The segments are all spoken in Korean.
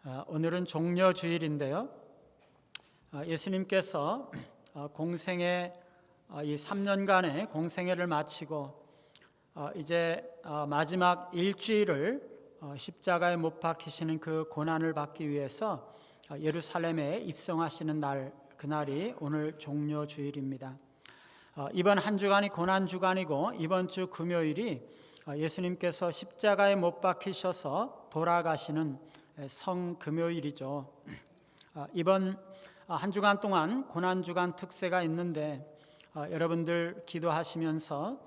오늘은 종려주일인데요. 예수님께서 공생애 이 3년간의 공생애를 마치고 이제 마지막 일주일을 십자가에 못 박히시는 그 고난을 받기 위해서 예루살렘에 입성하시는 날, 그날이 오늘 종려주일입니다. 이번 한 주간이 고난 주간이고 이번 주 금요일이 예수님께서 십자가에 못 박히셔서 돌아가시는 성금요일이죠. 이번 한 주간 동안 고난 주간 특세가 있는데 여러분들 기도하시면서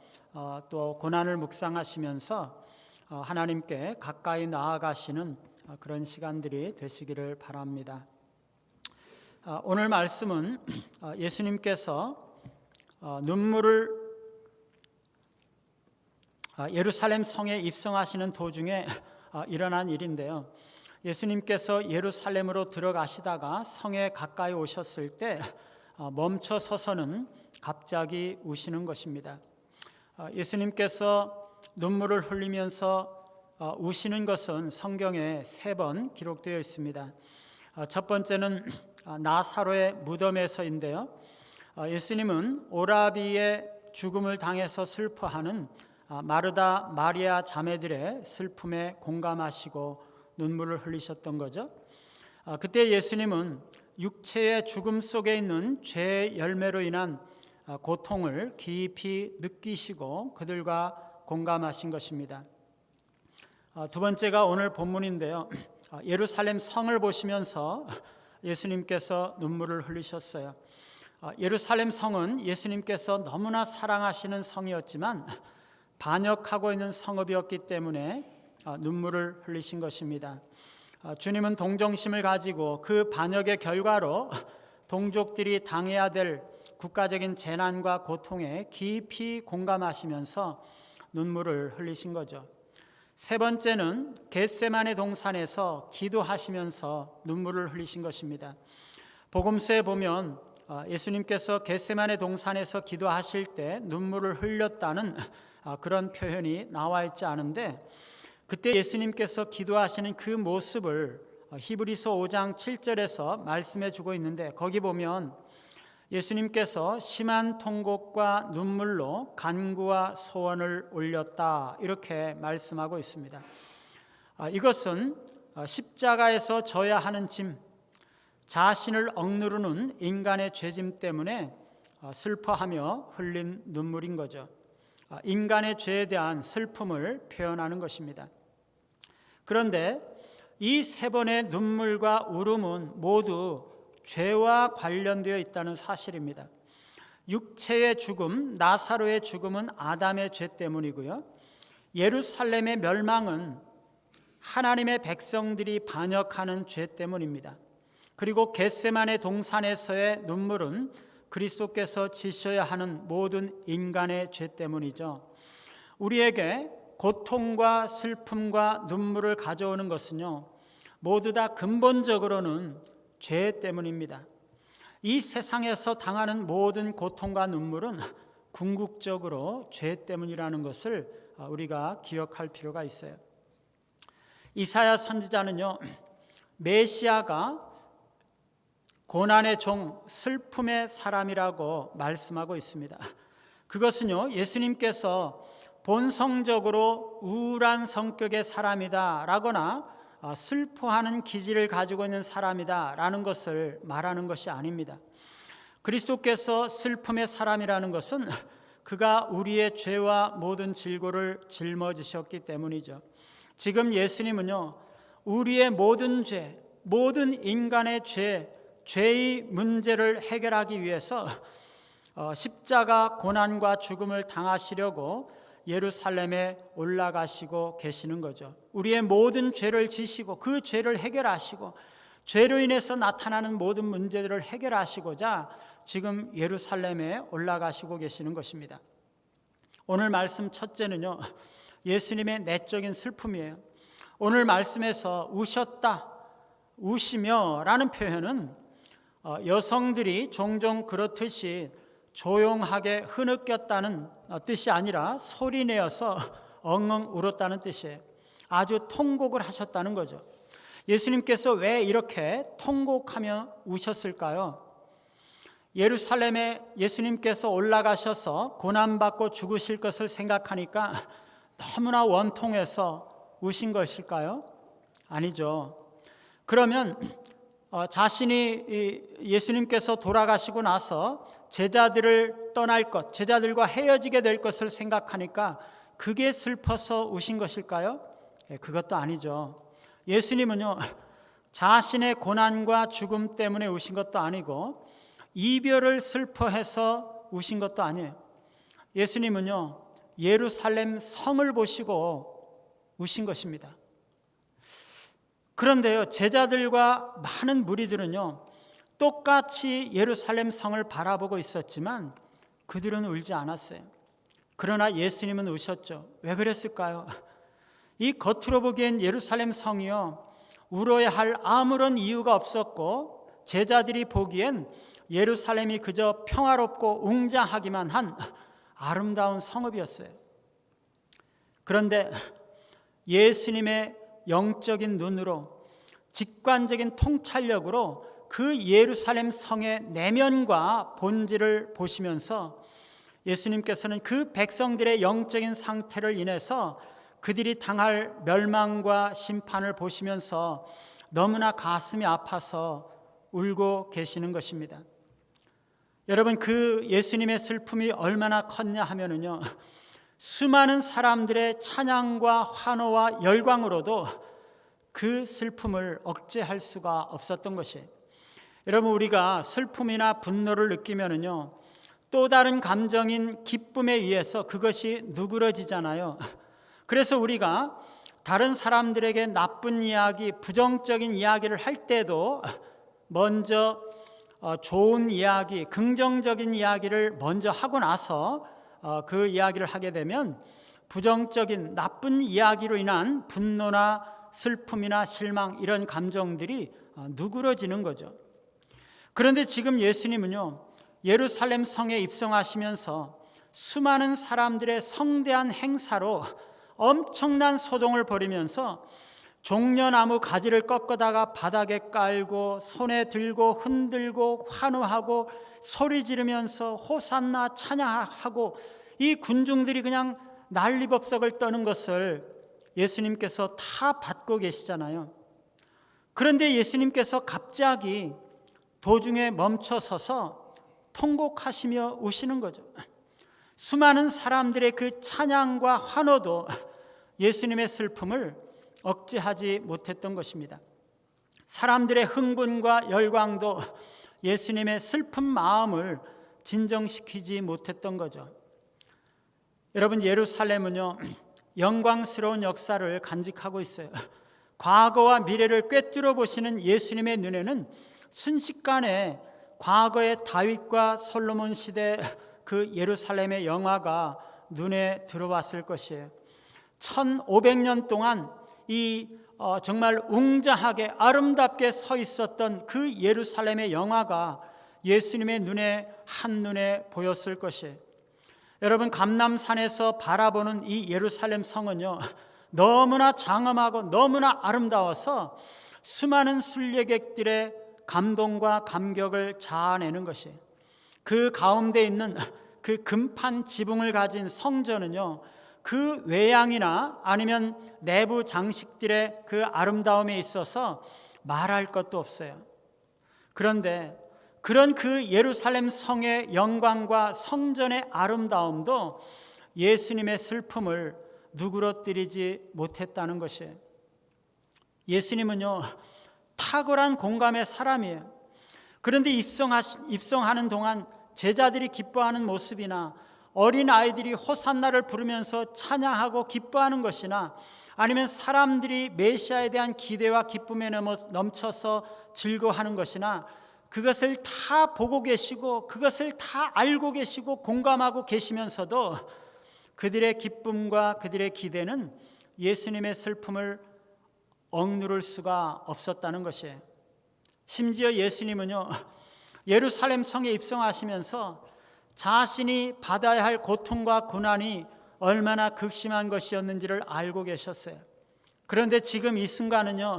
또 고난을 묵상하시면서 하나님께 가까이 나아가시는 그런 시간들이 되시기를 바랍니다. 오늘 말씀은 예수님께서 눈물을 예루살렘 성에 입성하시는 도중에 일어난 일인데요. 예수님께서 예루살렘으로 들어가시다가 성에 가까이 오셨을 때 멈춰 서서는 갑자기 우시는 것입니다. 예수님께서 눈물을 흘리면서 우시는 것은 성경에 3번 기록되어 있습니다. 첫 번째는 나사로의 무덤에서인데요. 예수님은 오라비의 죽음을 당해서 슬퍼하는 마르다, 마리아 자매들의 슬픔에 공감하시고 눈물을 흘리셨던 거죠. 그때 예수님은 육체의 죽음 속에 있는 죄의 열매로 인한 고통을 깊이 느끼시고 그들과 공감하신 것입니다. 두 번째가 오늘 본문인데요. 예루살렘 성을 보시면서 예수님께서 눈물을 흘리셨어요. 예루살렘 성은 예수님께서 너무나 사랑하시는 성이었지만 반역하고 있는 성읍이었기 때문에 눈물을 흘리신 것입니다. 주님은 동정심을 가지고 그 반역의 결과로 동족들이 당해야 될 국가적인 재난과 고통에 깊이 공감하시면서 눈물을 흘리신 거죠. 세 번째는 겟세마네 동산에서 기도하시면서 눈물을 흘리신 것입니다. 복음서에 보면 예수님께서 겟세마네 동산에서 기도하실 때 눈물을 흘렸다는 그런 표현이 나와 있지 않은데, 그때 예수님께서 기도하시는 그 모습을 히브리서 5장 7절에서 말씀해 주고 있는데, 거기 보면 예수님께서 심한 통곡과 눈물로 간구와 소원을 올렸다, 이렇게 말씀하고 있습니다. 이것은 십자가에서 져야 하는 짐, 자신을 억누르는 인간의 죄짐 때문에 슬퍼하며 흘린 눈물인 거죠. 인간의 죄에 대한 슬픔을 표현하는 것입니다. 그런데 이 3번의 눈물과 울음은 모두 죄와 관련되어 있다는 사실입니다. 육체의 죽음, 나사로의 죽음은 아담의 죄 때문이고요. 예루살렘의 멸망은 하나님의 백성들이 반역하는 죄 때문입니다. 그리고 겟세마네 동산에서의 눈물은 그리스도께서 지셔야 하는 모든 인간의 죄 때문이죠. 우리에게 고통과 슬픔과 눈물을 가져오는 것은요, 모두 다 근본적으로는 죄 때문입니다. 이 세상에서 당하는 모든 고통과 눈물은 궁극적으로 죄 때문이라는 것을 우리가 기억할 필요가 있어요. 이사야 선지자는요, 메시아가 고난의 종, 슬픔의 사람이라고 말씀하고 있습니다. 그것은요, 예수님께서 본성적으로 우울한 성격의 사람이다 라거나 슬퍼하는 기질을 가지고 있는 사람이다 라는 것을 말하는 것이 아닙니다. 그리스도께서 슬픔의 사람이라는 것은 그가 우리의 죄와 모든 질고를 짊어지셨기 때문이죠. 지금 예수님은요, 우리의 모든 죄, 모든 인간의 죄의 문제를 해결하기 위해서 십자가 고난과 죽음을 당하시려고 예루살렘에 올라가시고 계시는 거죠. 우리의 모든 죄를 지시고 그 죄를 해결하시고 죄로 인해서 나타나는 모든 문제들을 해결하시고자 지금 예루살렘에 올라가시고 계시는 것입니다. 오늘 말씀 첫째는요, 예수님의 내적인 슬픔이에요. 오늘 말씀에서 우셨다, 우시며 라는 표현은 여성들이 종종 그렇듯이 조용하게 흐느꼈다는 뜻이 아니라 소리내어서 엉엉 울었다는 뜻이에요. 아주 통곡을 하셨다는 거죠. 예수님께서 왜 이렇게 통곡하며 우셨을까요? 예루살렘에 예수님께서 올라가셔서 고난받고 죽으실 것을 생각하니까 너무나 원통해서 우신 것일까요? 아니죠. 그러면 자신이 예수님께서 돌아가시고 나서 제자들을 떠날 것, 제자들과 헤어지게 될 것을 생각하니까 그게 슬퍼서 우신 것일까요? 그것도 아니죠. 예수님은요, 자신의 고난과 죽음 때문에 우신 것도 아니고 이별을 슬퍼해서 우신 것도 아니에요. 예수님은요, 예루살렘 성을 보시고 우신 것입니다. 그런데요, 제자들과 많은 무리들은요, 똑같이 예루살렘 성을 바라보고 있었지만 그들은 울지 않았어요. 그러나 예수님은 우셨죠. 왜 그랬을까요? 이 겉으로 보기엔 예루살렘 성이요, 울어야 할 아무런 이유가 없었고 제자들이 보기엔 예루살렘이 그저 평화롭고 웅장하기만 한 아름다운 성읍이었어요. 그런데 예수님의 영적인 눈으로, 직관적인 통찰력으로 그 예루살렘 성의 내면과 본질을 보시면서 예수님께서는 그 백성들의 영적인 상태를 인해서 그들이 당할 멸망과 심판을 보시면서 너무나 가슴이 아파서 울고 계시는 것입니다. 여러분, 그 예수님의 슬픔이 얼마나 컸냐 하면은요, 수많은 사람들의 찬양과 환호와 열광으로도 그 슬픔을 억제할 수가 없었던 것이에요. 여러분, 우리가 슬픔이나 분노를 느끼면은요, 또 다른 감정인 기쁨에 의해서 그것이 누그러지잖아요. 그래서 우리가 다른 사람들에게 나쁜 이야기, 부정적인 이야기를 할 때도 먼저 좋은 이야기, 긍정적인 이야기를 먼저 하고 나서 그 이야기를 하게 되면 부정적인 나쁜 이야기로 인한 분노나 슬픔이나 실망, 이런 감정들이 누그러지는 거죠. 그런데 지금 예수님은요, 예루살렘 성에 입성하시면서 수많은 사람들의 성대한 행사로 엄청난 소동을 벌이면서 종려나무 가지를 꺾어다가 바닥에 깔고 손에 들고 흔들고 환호하고 소리 지르면서 호산나 찬양하고 이 군중들이 그냥 난리법석을 떠는 것을 예수님께서 다 받고 계시잖아요. 그런데 예수님께서 갑자기 도중에 멈춰서서 통곡하시며 우시는 거죠. 수많은 사람들의 그 찬양과 환호도 예수님의 슬픔을 억제하지 못했던 것입니다. 사람들의 흥분과 열광도 예수님의 슬픈 마음을 진정시키지 못했던 거죠. 여러분, 예루살렘은요, 영광스러운 역사를 간직하고 있어요. 과거와 미래를 꿰뚫어 보시는 예수님의 눈에는 순식간에 과거의 다윗과 솔로몬 시대 그 예루살렘의 영화가 눈에 들어왔을 것이에요. 1500년 동안 정말 웅장하게 아름답게 서 있었던 그 예루살렘의 영화가 예수님의 눈에 한눈에 보였을 것이에요. 여러분, 감람산에서 바라보는 이 예루살렘 성은요, 너무나 장엄하고 너무나 아름다워서 수많은 순례객들의 감동과 감격을 자아내는 것이에요. 그 가운데 있는 그 금판 지붕을 가진 성전은요, 그 외양이나 아니면 내부 장식들의 그 아름다움에 있어서 말할 것도 없어요. 그런데 그런 그 예루살렘 성의 영광과 성전의 아름다움도 예수님의 슬픔을 누그러뜨리지 못했다는 것이에요. 예수님은요, 탁월한 공감의 사람이에요. 그런데 입성하는 동안 제자들이 기뻐하는 모습이나 어린 아이들이 호산나를 부르면서 찬양하고 기뻐하는 것이나 아니면 사람들이 메시아에 대한 기대와 기쁨에 넘쳐서 즐거워하는 것이나 그것을 다 보고 계시고 그것을 다 알고 계시고 공감하고 계시면서도 그들의 기쁨과 그들의 기대는 예수님의 슬픔을 억누를 수가 없었다는 것이에요. 심지어 예수님은요, 예루살렘 성에 입성하시면서 자신이 받아야 할 고통과 고난이 얼마나 극심한 것이었는지를 알고 계셨어요. 그런데 지금 이 순간은요,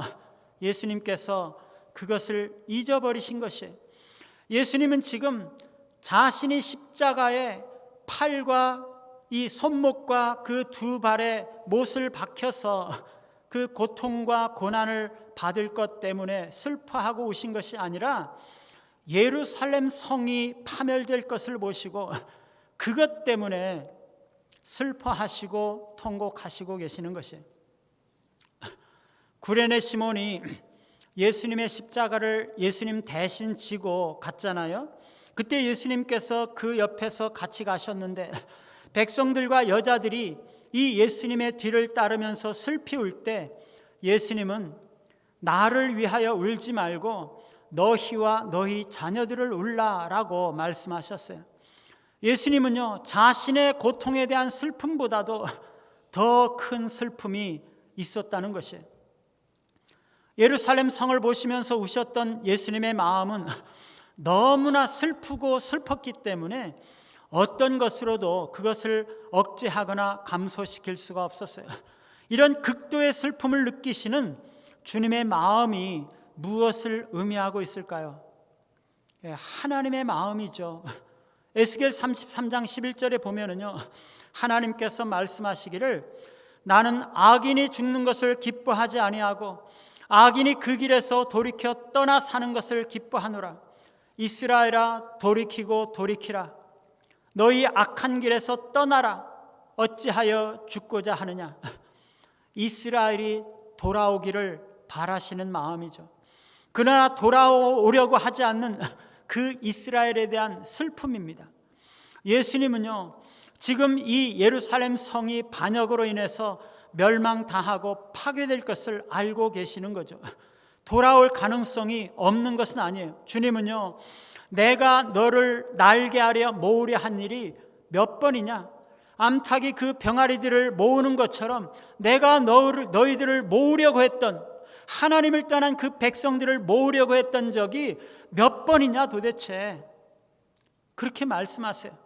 예수님께서 그것을 잊어버리신 것이에요. 예수님은 지금 자신이 십자가에 팔과 이 손목과 그 두 발에 못을 박혀서 그 고통과 고난을 받을 것 때문에 슬퍼하고 오신 것이 아니라 예루살렘 성이 파멸될 것을 보시고 그것 때문에 슬퍼하시고 통곡하시고 계시는 것이에요. 구레네 시몬이 예수님의 십자가를 예수님 대신 지고 갔잖아요. 그때 예수님께서 그 옆에서 같이 가셨는데 백성들과 여자들이 이 예수님의 뒤를 따르면서 슬피 울 때 예수님은 나를 위하여 울지 말고 너희와 너희 자녀들을 울라라고 말씀하셨어요. 예수님은요, 자신의 고통에 대한 슬픔보다도 더 큰 슬픔이 있었다는 것이에요. 예루살렘 성을 보시면서 우셨던 예수님의 마음은 너무나 슬프고 슬펐기 때문에 어떤 것으로도 그것을 억제하거나 감소시킬 수가 없었어요. 이런 극도의 슬픔을 느끼시는 주님의 마음이 무엇을 의미하고 있을까요? 하나님의 마음이죠. 에스겔 33장 11절에 보면은요, 하나님께서 말씀하시기를 나는 악인이 죽는 것을 기뻐하지 아니하고 악인이 그 길에서 돌이켜 떠나 사는 것을 기뻐하노라. 이스라엘아 돌이키고 돌이키라. 너희 악한 길에서 떠나라. 어찌하여 죽고자 하느냐. 이스라엘이 돌아오기를 바라시는 마음이죠. 그러나 돌아오려고 하지 않는 그 이스라엘에 대한 슬픔입니다. 예수님은요, 지금 이 예루살렘 성이 반역으로 인해서 멸망당하고 파괴될 것을 알고 계시는 거죠. 돌아올 가능성이 없는 것은 아니에요. 주님은요, 내가 너를 날게 하려 모으려 한 일이 몇 번이냐? 암탉이 그 병아리들을 모으는 것처럼 내가 너희들을 모으려고 했던, 하나님을 떠난 그 백성들을 모으려고 했던 적이 몇 번이냐 도대체. 그렇게 말씀하세요.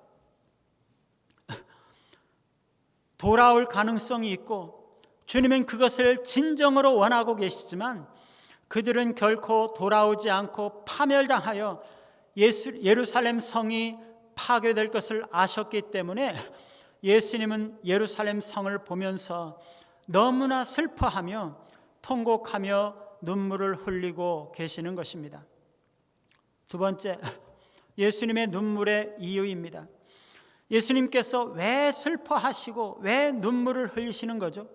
돌아올 가능성이 있고 주님은 그것을 진정으로 원하고 계시지만 그들은 결코 돌아오지 않고 파멸당하여 예루살렘 성이 파괴될 것을 아셨기 때문에 예수님은 예루살렘 성을 보면서 너무나 슬퍼하며 통곡하며 눈물을 흘리고 계시는 것입니다. 두 번째, 예수님의 눈물의 이유입니다. 예수님께서 왜 슬퍼하시고 왜 눈물을 흘리시는 거죠?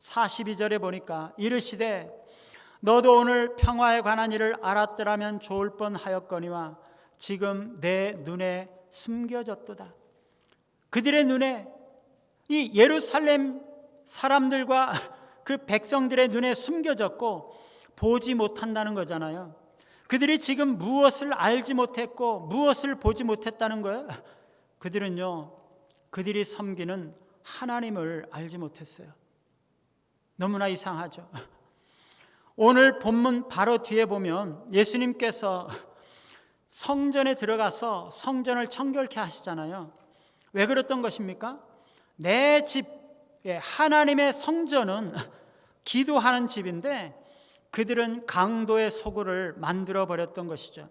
42절에 보니까 이르시되 너도 오늘 평화에 관한 일을 알았더라면 좋을 뻔하였거니와 지금 내 눈에 숨겨졌도다. 그들의 눈에, 이 예루살렘 사람들과 그 백성들의 눈에 숨겨졌고 보지 못한다는 거잖아요. 그들이 지금 무엇을 알지 못했고 무엇을 보지 못했다는 거예요? 그들은요, 그들이 섬기는 하나님을 알지 못했어요. 너무나 이상하죠. 오늘 본문 바로 뒤에 보면 예수님께서 성전에 들어가서 성전을 청결케 하시잖아요. 왜 그랬던 것입니까? 내 집, 하나님의 성전은 기도하는 집인데 그들은 강도의 소굴을 만들어 버렸던 것이죠.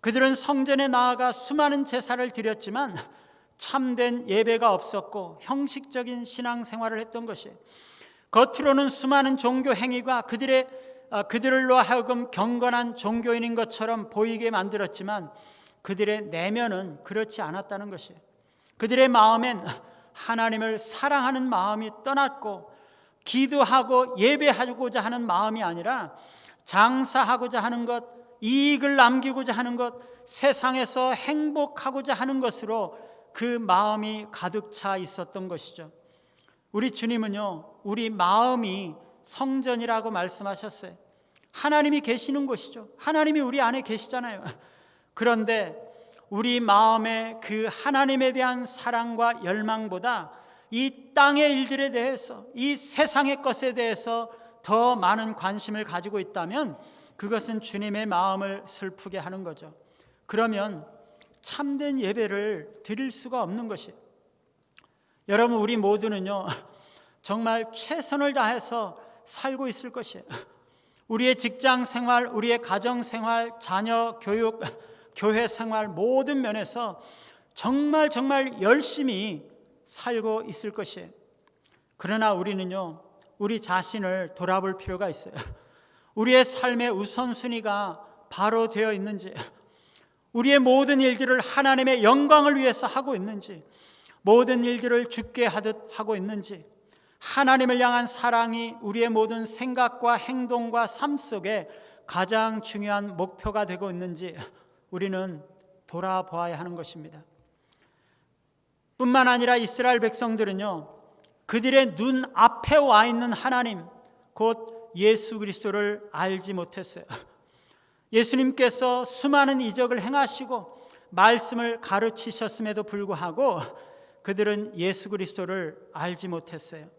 그들은 성전에 나아가 수많은 제사를 드렸지만 참된 예배가 없었고 형식적인 신앙생활을 했던 것이에요. 겉으로는 수많은 종교 행위가 그들로 하여금 경건한 종교인인 것처럼 보이게 만들었지만 그들의 내면은 그렇지 않았다는 것이에요. 그들의 마음엔 하나님을 사랑하는 마음이 떠났고 기도하고 예배하고자 하는 마음이 아니라 장사하고자 하는 것, 이익을 남기고자 하는 것, 세상에서 행복하고자 하는 것으로 그 마음이 가득 차 있었던 것이죠. 우리 주님은요, 우리 마음이 성전이라고 말씀하셨어요. 하나님이 계시는 곳이죠. 하나님이 우리 안에 계시잖아요. 그런데 우리 마음의 그 하나님에 대한 사랑과 열망보다 이 땅의 일들에 대해서, 이 세상의 것에 대해서 더 많은 관심을 가지고 있다면 그것은 주님의 마음을 슬프게 하는 거죠. 그러면 참된 예배를 드릴 수가 없는 것이에요. 여러분, 우리 모두는요, 정말 최선을 다해서 살고 있을 것이에요. 우리의 직장 생활, 우리의 가정 생활, 자녀 교육, 교회 생활 모든 면에서 정말 열심히 살고 있을 것이에요. 그러나 우리는요, 우리 자신을 돌아볼 필요가 있어요. 우리의 삶의 우선순위가 바로 되어 있는지, 우리의 모든 일들을 하나님의 영광을 위해서 하고 있는지, 모든 일들을 주께 하듯 하고 있는지, 하나님을 향한 사랑이 우리의 모든 생각과 행동과 삶 속에 가장 중요한 목표가 되고 있는지 우리는 돌아보아야 하는 것입니다. 뿐만 아니라 이스라엘 백성들은요, 그들의 눈 앞에 와 있는 하나님, 곧 예수 그리스도를 알지 못했어요. 예수님께서 수많은 이적을 행하시고 말씀을 가르치셨음에도 불구하고 그들은 예수 그리스도를 알지 못했어요.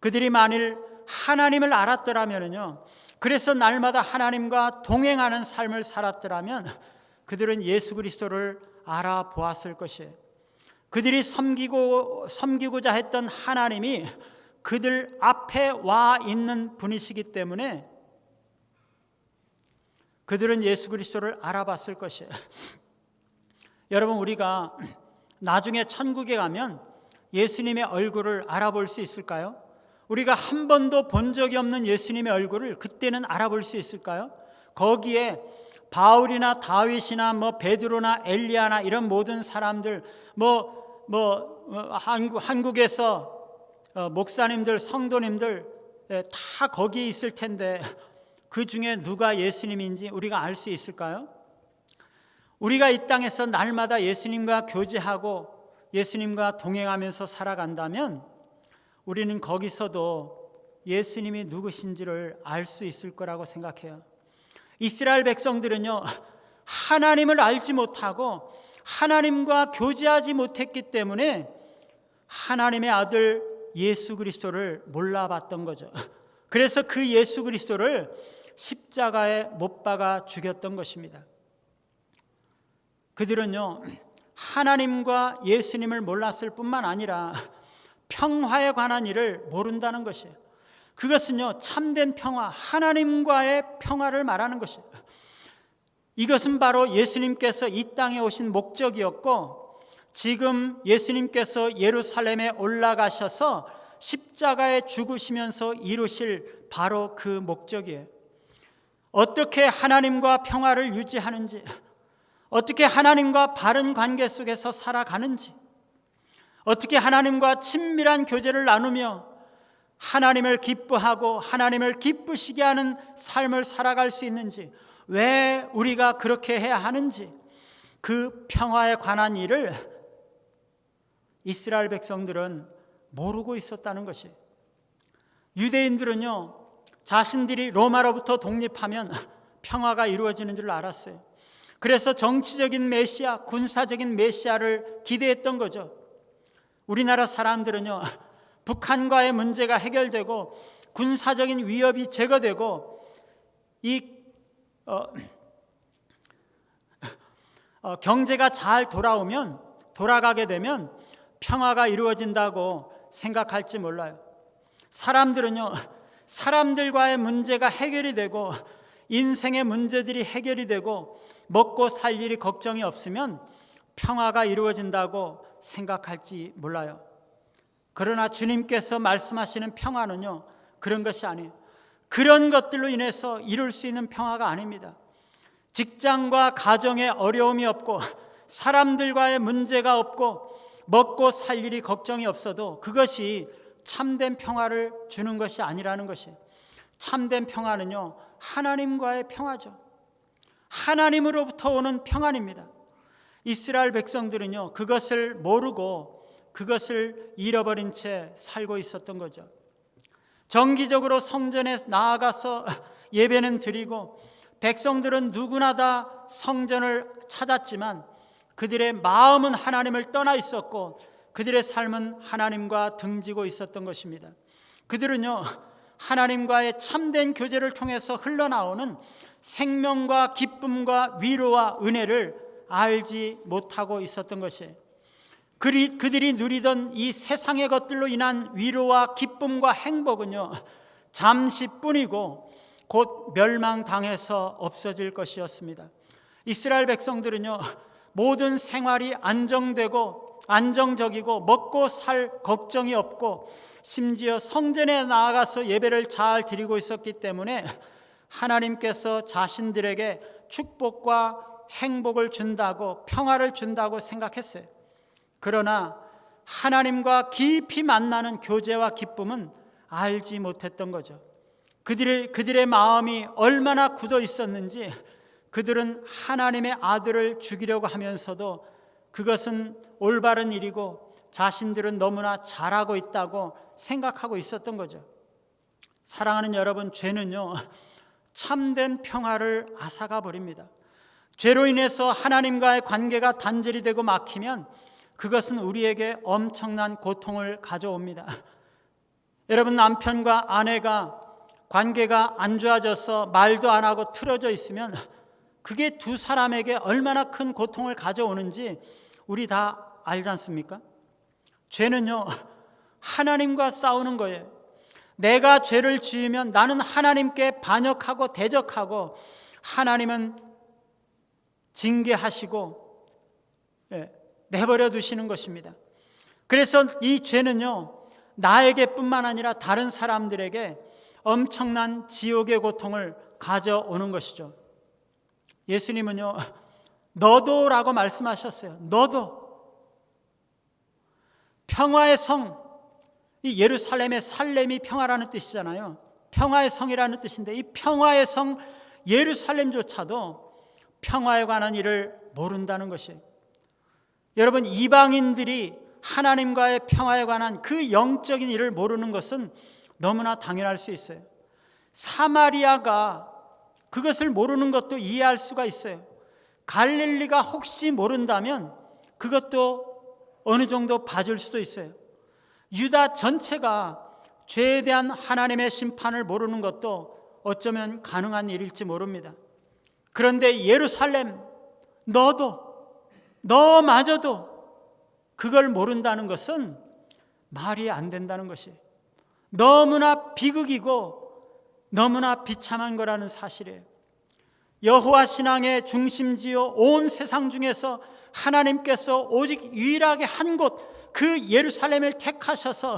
그들이 만일 하나님을 알았더라면요, 그래서 날마다 하나님과 동행하는 삶을 살았더라면 그들은 예수 그리스도를 알아보았을 것이에요. 그들이 섬기고자 했던 하나님이 그들 앞에 와 있는 분이시기 때문에 그들은 예수 그리스도를 알아봤을 것이에요. 여러분, 우리가 나중에 천국에 가면 예수님의 얼굴을 알아볼 수 있을까요? 우리가 한 번도 본 적이 없는 예수님의 얼굴을 그때는 알아볼 수 있을까요? 거기에 바울이나 다윗이나 베드로나 엘리야나 이런 모든 사람들, 한국에서 목사님들, 성도님들 다 거기에 있을 텐데 그 중에 누가 예수님인지 우리가 알 수 있을까요? 우리가 이 땅에서 날마다 예수님과 교제하고 예수님과 동행하면서 살아간다면 우리는 거기서도 예수님이 누구신지를 알 수 있을 거라고 생각해요. 이스라엘 백성들은요, 하나님을 알지 못하고 하나님과 교제하지 못했기 때문에 하나님의 아들 예수 그리스도를 몰라봤던 거죠. 그래서 그 예수 그리스도를 십자가에 못 박아 죽였던 것입니다. 그들은요, 하나님과 예수님을 몰랐을 뿐만 아니라 평화에 관한 일을 모른다는 것이에요. 그것은요, 참된 평화, 하나님과의 평화를 말하는 것이에요. 이것은 바로 예수님께서 이 땅에 오신 목적이었고, 지금 예수님께서 예루살렘에 올라가셔서 십자가에 죽으시면서 이루실 바로 그 목적이에요. 어떻게 하나님과 평화를 유지하는지, 어떻게 하나님과 바른 관계 속에서 살아가는지, 어떻게 하나님과 친밀한 교제를 나누며 하나님을 기뻐하고 하나님을 기쁘시게 하는 삶을 살아갈 수 있는지, 왜 우리가 그렇게 해야 하는지, 그 평화에 관한 일을 이스라엘 백성들은 모르고 있었다는 것이에요. 유대인들은요, 자신들이 로마로부터 독립하면 평화가 이루어지는 줄 알았어요. 그래서 정치적인 메시아, 군사적인 메시아를 기대했던 거죠. 우리나라 사람들은요, 북한과의 문제가 해결되고 군사적인 위협이 제거되고 경제가 잘 돌아가게 되면 평화가 이루어진다고 생각할지 몰라요. 사람들은요, 사람들과의 문제가 해결이 되고 인생의 문제들이 해결이 되고 먹고 살 일이 걱정이 없으면 평화가 이루어진다고 생각할지 몰라요. 그러나 주님께서 말씀하시는 평화는요, 그런 것이 아니에요. 그런 것들로 인해서 이룰 수 있는 평화가 아닙니다. 직장과 가정에 어려움이 없고 사람들과의 문제가 없고 먹고 살 일이 걱정이 없어도 그것이 참된 평화를 주는 것이 아니라는 것이에요. 참된 평화는요, 하나님과의 평화죠. 하나님으로부터 오는 평안입니다. 이스라엘 백성들은요, 그것을 모르고 그것을 잃어버린 채 살고 있었던 거죠. 정기적으로 성전에 나아가서 예배는 드리고 백성들은 누구나 다 성전을 찾았지만 그들의 마음은 하나님을 떠나 있었고 그들의 삶은 하나님과 등지고 있었던 것입니다. 그들은요, 하나님과의 참된 교제를 통해서 흘러나오는 생명과 기쁨과 위로와 은혜를 알지 못하고 있었던 것이에요. 그들이 누리던 이 세상의 것들로 인한 위로와 기쁨과 행복은요, 잠시뿐이고 곧 멸망당해서 없어질 것이었습니다. 이스라엘 백성들은요, 모든 생활이 안정되고 안정적이고 먹고 살 걱정이 없고 심지어 성전에 나아가서 예배를 잘 드리고 있었기 때문에 하나님께서 자신들에게 축복과 행복을 준다고, 평화를 준다고 생각했어요. 그러나 하나님과 깊이 만나는 교제와 기쁨은 알지 못했던 거죠. 그들의 마음이 얼마나 굳어 있었는지 그들은 하나님의 아들을 죽이려고 하면서도 그것은 올바른 일이고 자신들은 너무나 잘하고 있다고 생각하고 있었던 거죠. 사랑하는 여러분, 죄는요, 참된 평화를 앗아가 버립니다. 죄로 인해서 하나님과의 관계가 단절이 되고 막히면 그것은 우리에게 엄청난 고통을 가져옵니다. 여러분, 남편과 아내가 관계가 안 좋아져서 말도 안 하고 틀어져 있으면 그게 두 사람에게 얼마나 큰 고통을 가져오는지 우리 다 알지 않습니까? 죄는요, 하나님과 싸우는 거예요. 내가 죄를 지으면 나는 하나님께 반역하고 대적하고 하나님은 징계하시고 내버려 두시는 것입니다. 그래서 이 죄는요, 나에게뿐만 아니라 다른 사람들에게 엄청난 지옥의 고통을 가져오는 것이죠. 예수님은요, 너도라고 말씀하셨어요. 너도. 평화의 성, 이 예루살렘의 살렘이 평화라는 뜻이잖아요. 평화의 성이라는 뜻인데 이 평화의 성 예루살렘조차도 평화에 관한 일을 모른다는 것이에요. 여러분, 이방인들이 하나님과의 평화에 관한 그 영적인 일을 모르는 것은 너무나 당연할 수 있어요. 사마리아가 그것을 모르는 것도 이해할 수가 있어요. 갈릴리가 혹시 모른다면 그것도 어느 정도 봐줄 수도 있어요. 유다 전체가 죄에 대한 하나님의 심판을 모르는 것도 어쩌면 가능한 일일지 모릅니다. 그런데 예루살렘, 너마저도 그걸 모른다는 것은 말이 안 된다는 것이에요. 너무나 비극이고 너무나 비참한 거라는 사실이에요. 여호와 신앙의 중심지요, 온 세상 중에서 하나님께서 오직 유일하게 한 곳, 그 예루살렘을 택하셔서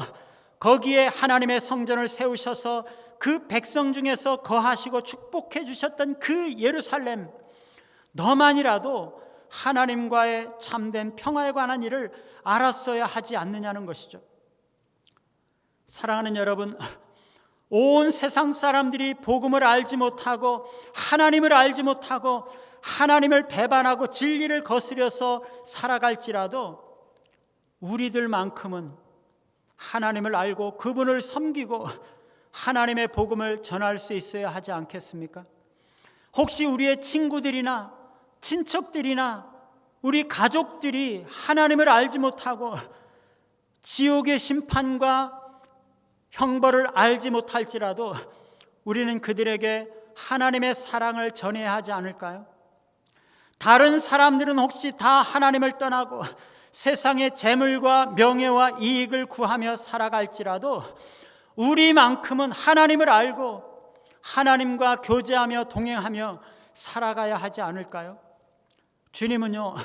거기에 하나님의 성전을 세우셔서 그 백성 중에서 거하시고 축복해 주셨던 그 예루살렘, 너만이라도 하나님과의 참된 평화에 관한 일을 알았어야 하지 않느냐는 것이죠. 사랑하는 여러분, 온 세상 사람들이 복음을 알지 못하고 하나님을 알지 못하고 하나님을 배반하고 진리를 거스려서 살아갈지라도 우리들만큼은 하나님을 알고 그분을 섬기고 하나님의 복음을 전할 수 있어야 하지 않겠습니까? 혹시 우리의 친구들이나 친척들이나 우리 가족들이 하나님을 알지 못하고 지옥의 심판과 형벌을 알지 못할지라도 우리는 그들에게 하나님의 사랑을 전해야 하지 않을까요? 다른 사람들은 혹시 다 하나님을 떠나고 세상의 재물과 명예와 이익을 구하며 살아갈지라도 우리만큼은 하나님을 알고 하나님과 교제하며 동행하며 살아가야 하지 않을까요? 주님은요,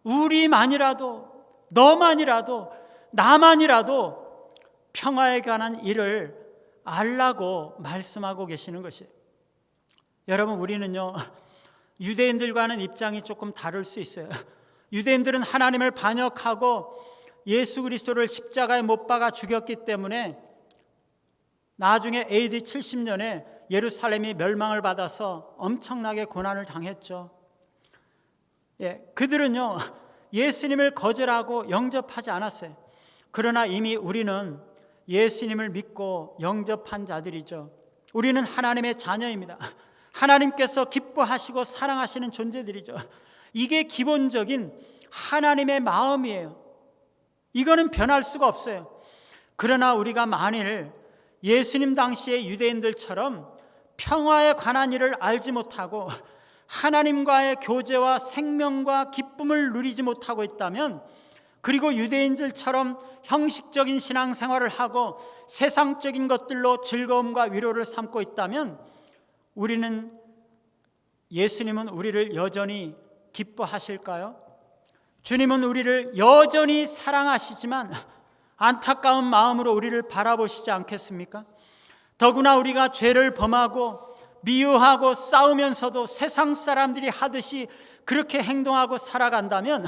우리만이라도, 너만이라도, 나만이라도 평화에 관한 일을 알라고 말씀하고 계시는 것이에요. 여러분, 우리는요, 유대인들과는 입장이 조금 다를 수 있어요. 유대인들은 하나님을 반역하고 예수 그리스도를 십자가에 못 박아 죽였기 때문에 나중에 AD 70년에 예루살렘이 멸망을 받아서 엄청나게 고난을 당했죠. 그들은요, 예수님을 거절하고 영접하지 않았어요. 그러나 이미 우리는 예수님을 믿고 영접한 자들이죠. 우리는 하나님의 자녀입니다. 하나님께서 기뻐하시고 사랑하시는 존재들이죠. 이게 기본적인 하나님의 마음이에요. 이거는 변할 수가 없어요. 그러나 우리가 만일 예수님 당시의 유대인들처럼 평화에 관한 일을 알지 못하고 하나님과의 교제와 생명과 기쁨을 누리지 못하고 있다면, 그리고 유대인들처럼 형식적인 신앙생활을 하고 세상적인 것들로 즐거움과 위로를 삼고 있다면 예수님은 우리를 여전히 기뻐하실까요? 주님은 우리를 여전히 사랑하시지만 안타까운 마음으로 우리를 바라보시지 않겠습니까? 더구나 우리가 죄를 범하고 미워하고 싸우면서도 세상 사람들이 하듯이 그렇게 행동하고 살아간다면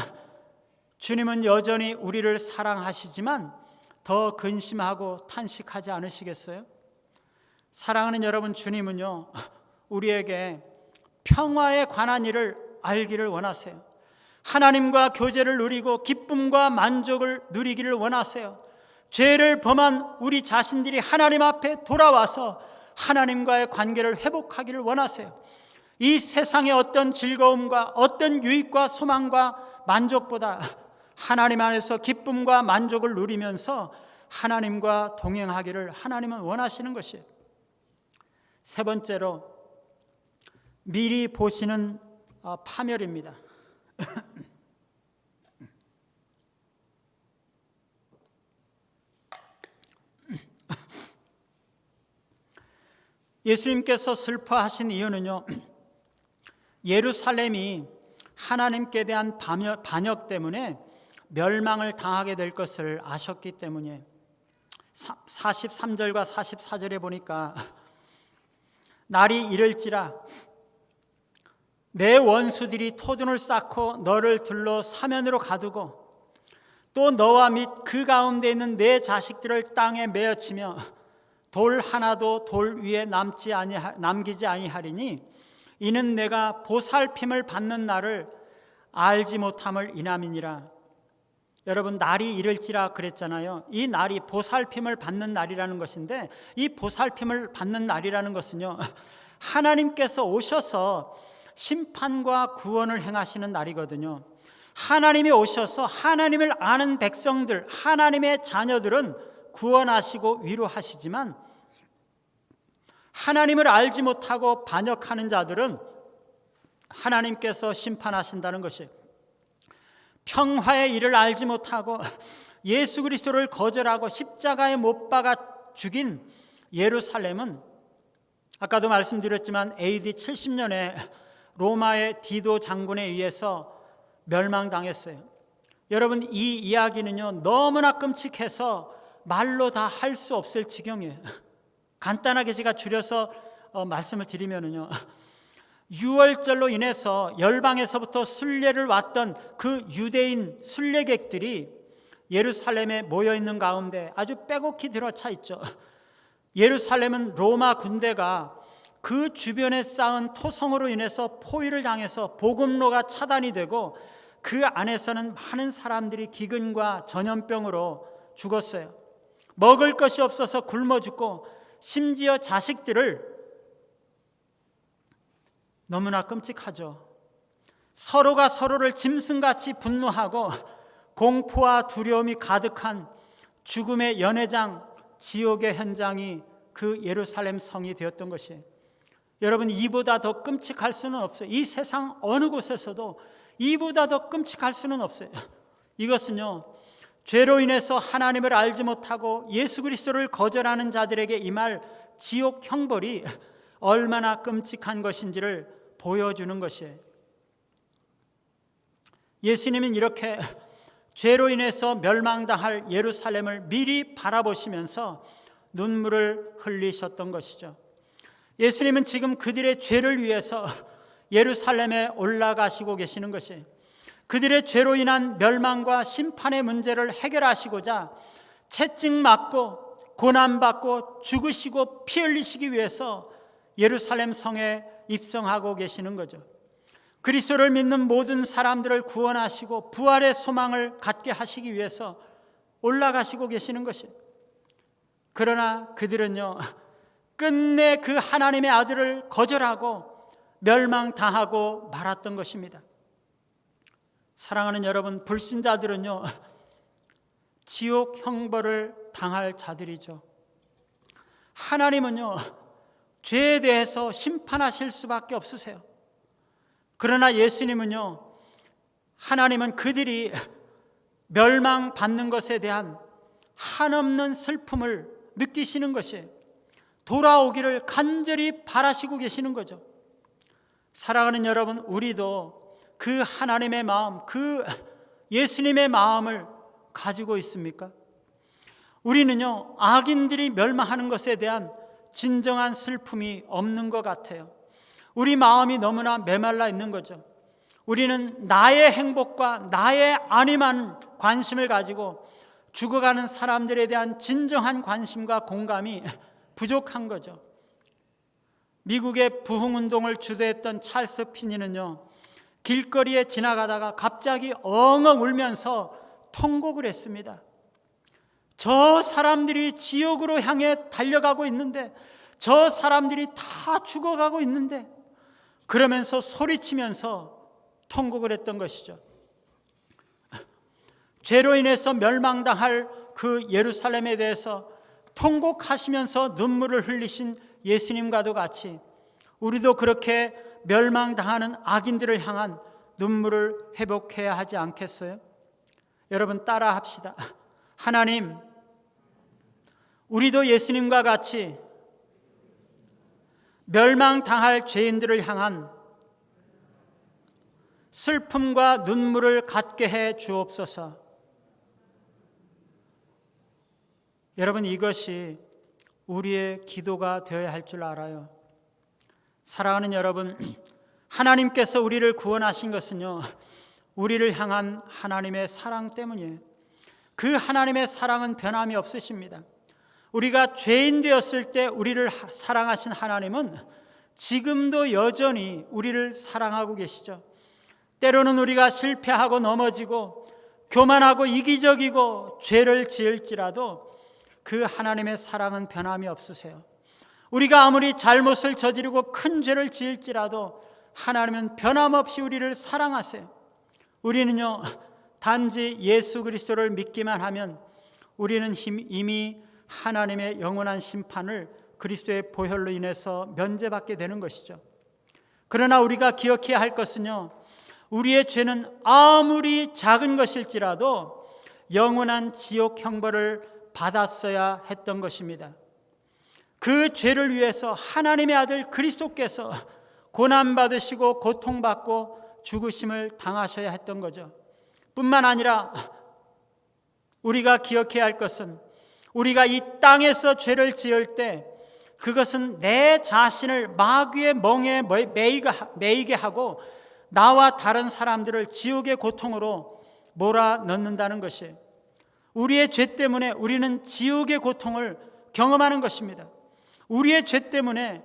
주님은 여전히 우리를 사랑하시지만 더 근심하고 탄식하지 않으시겠어요? 사랑하는 여러분, 주님은요, 우리에게 평화에 관한 일을 알기를 원하세요. 하나님과 교제를 누리고 기쁨과 만족을 누리기를 원하세요. 죄를 범한 우리 자신들이 하나님 앞에 돌아와서 하나님과의 관계를 회복하기를 원하세요. 이 세상의 어떤 즐거움과 어떤 유익과 소망과 만족보다 하나님 안에서 기쁨과 만족을 누리면서 하나님과 동행하기를 하나님은 원하시는 것이에요. 세 번째로, 미리 보시는 파멸입니다. 예수님께서 슬퍼하신 이유는요, 예루살렘이 하나님께 대한 반역 때문에 멸망을 당하게 될 것을 아셨기 때문에 43절과 44절에 보니까 날이 이를지라 내 원수들이 토둔을 쌓고 너를 둘러 사면으로 가두고 또 너와 및 그 가운데 있는 내 자식들을 땅에 메어치며 돌 하나도 돌 위에 남기지 아니하리니 이는 내가 보살핌을 받는 날을 알지 못함을 인함이니라. 여러분, 날이 이를지라 그랬잖아요. 이 날이 보살핌을 받는 날이라는 것인데, 이 보살핌을 받는 날이라는 것은요, 하나님께서 오셔서 심판과 구원을 행하시는 날이거든요. 하나님이 오셔서 하나님을 아는 백성들, 하나님의 자녀들은 구원하시고 위로하시지만 하나님을 알지 못하고 반역하는 자들은 하나님께서 심판하신다는 것이에요. 평화의 일을 알지 못하고 예수 그리스도를 거절하고 십자가에 못 박아 죽인 예루살렘은 아까도 말씀드렸지만 AD 70년에 로마의 디도 장군에 의해서 멸망당했어요. 여러분, 이 이야기는요, 너무나 끔찍해서 말로 다 할 수 없을 지경이에요. 간단하게 제가 줄여서 말씀을 드리면요, 유월절로 인해서 열방에서부터 순례를 왔던 그 유대인 순례객들이 예루살렘에 모여 있는 가운데 아주 빼곡히 들어차 있죠. 예루살렘은 로마 군대가 그 주변에 쌓은 토성으로 인해서 포위를 당해서 복음로가 차단이 되고 그 안에서는 많은 사람들이 기근과 전염병으로 죽었어요. 먹을 것이 없어서 굶어 죽고 심지어 자식들을, 너무나 끔찍하죠. 서로가 서로를 짐승같이 분노하고 공포와 두려움이 가득한 죽음의 연회장, 지옥의 현장이 그 예루살렘 성이 되었던 것이에요. 여러분, 이보다 더 끔찍할 수는 없어요. 이 세상 어느 곳에서도 이보다 더 끔찍할 수는 없어요. 이것은요, 죄로 인해서 하나님을 알지 못하고 예수 그리스도를 거절하는 자들에게 임할 지옥 형벌이 얼마나 끔찍한 것인지를 보여주는 것이에요. 예수님은 이렇게 죄로 인해서 멸망당할 예루살렘을 미리 바라보시면서 눈물을 흘리셨던 것이죠. 예수님은 지금 그들의 죄를 위해서 예루살렘에 올라가시고 계시는 것이에요. 그들의 죄로 인한 멸망과 심판의 문제를 해결하시고자 채찍맞고 고난받고 죽으시고 피 흘리시기 위해서 예루살렘 성에 입성하고 계시는 거죠. 그리스도를 믿는 모든 사람들을 구원하시고 부활의 소망을 갖게 하시기 위해서 올라가시고 계시는 것이에요. 그러나 그들은요, 끝내 그 하나님의 아들을 거절하고 멸망당하고 말았던 것입니다. 사랑하는 여러분, 불신자들은요, 지옥 형벌을 당할 자들이죠. 하나님은요, 죄에 대해서 심판하실 수밖에 없으세요. 그러나 예수님은요, 하나님은 그들이 멸망받는 것에 대한 한없는 슬픔을 느끼시는 것이에요. 돌아오기를 간절히 바라시고 계시는 거죠. 사랑하는 여러분, 우리도 그 하나님의 마음, 그 예수님의 마음을 가지고 있습니까? 우리는요, 악인들이 멸망하는 것에 대한 진정한 슬픔이 없는 것 같아요. 우리 마음이 너무나 메말라 있는 거죠. 우리는 나의 행복과 나의 안위만 관심을 가지고 죽어가는 사람들에 대한 진정한 관심과 공감이 부족한 거죠. 미국의 부흥운동을 주도했던 찰스 피니는요, 길거리에 지나가다가 갑자기 엉엉 울면서 통곡을 했습니다. 저 사람들이 지옥으로 향해 달려가고 있는데, 저 사람들이 다 죽어가고 있는데, 그러면서 소리치면서 통곡을 했던 것이죠. 죄로 인해서 멸망당할 그 예루살렘에 대해서 통곡하시면서 눈물을 흘리신 예수님과도 같이 우리도 그렇게 멸망당하는 악인들을 향한 눈물을 회복해야 하지 않겠어요? 여러분, 따라 합시다. 하나님, 우리도 예수님과 같이 멸망당할 죄인들을 향한 슬픔과 눈물을 갖게 해 주옵소서. 여러분, 이것이 우리의 기도가 되어야 할 줄 알아요. 사랑하는 여러분, 하나님께서 우리를 구원하신 것은요, 우리를 향한 하나님의 사랑 때문이에요. 그 하나님의 사랑은 변함이 없으십니다. 우리가 죄인 되었을 때 우리를 사랑하신 하나님은 지금도 여전히 우리를 사랑하고 계시죠. 때로는 우리가 실패하고 넘어지고 교만하고 이기적이고 죄를 지을지라도 그 하나님의 사랑은 변함이 없으세요. 우리가 아무리 잘못을 저지르고 큰 죄를 지을지라도 하나님은 변함없이 우리를 사랑하세요. 우리는요, 단지 예수 그리스도를 믿기만 하면 우리는 이미 하나님의 영원한 심판을 그리스도의 보혈로 인해서 면제받게 되는 것이죠. 그러나 우리가 기억해야 할 것은요, 우리의 죄는 아무리 작은 것일지라도 영원한 지옥 형벌을 받았어야 했던 것입니다. 그 죄를 위해서 하나님의 아들 그리스도께서 고난받으시고 고통받고 죽으심을 당하셔야 했던 거죠. 뿐만 아니라 우리가 기억해야 할 것은 우리가 이 땅에서 죄를 지을 때 그것은 내 자신을 마귀의 멍에 매이게 하고 나와 다른 사람들을 지옥의 고통으로 몰아넣는다는 것이에요. 우리의 죄 때문에 우리는 지옥의 고통을 경험하는 것입니다. 우리의 죄 때문에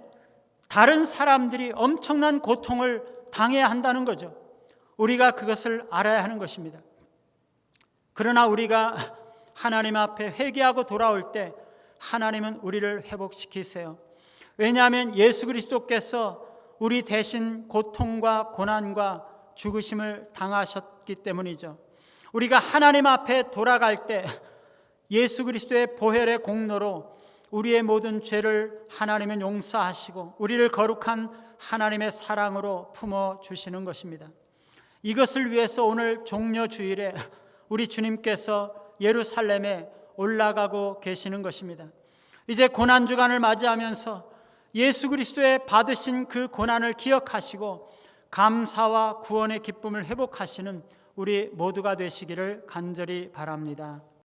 다른 사람들이 엄청난 고통을 당해야 한다는 거죠. 우리가 그것을 알아야 하는 것입니다. 그러나 우리가 하나님 앞에 회개하고 돌아올 때 하나님은 우리를 회복시키세요. 왜냐하면 예수 그리스도께서 우리 대신 고통과 고난과 죽으심을 당하셨기 때문이죠. 우리가 하나님 앞에 돌아갈 때 예수 그리스도의 보혈의 공로로 우리의 모든 죄를 하나님은 용서하시고 우리를 거룩한 하나님의 사랑으로 품어주시는 것입니다. 이것을 위해서 오늘 종려주일에 우리 주님께서 예루살렘에 올라가고 계시는 것입니다. 이제 고난주간을 맞이하면서 예수 그리스도의 받으신 그 고난을 기억하시고 감사와 구원의 기쁨을 회복하시는 우리 모두가 되시기를 간절히 바랍니다.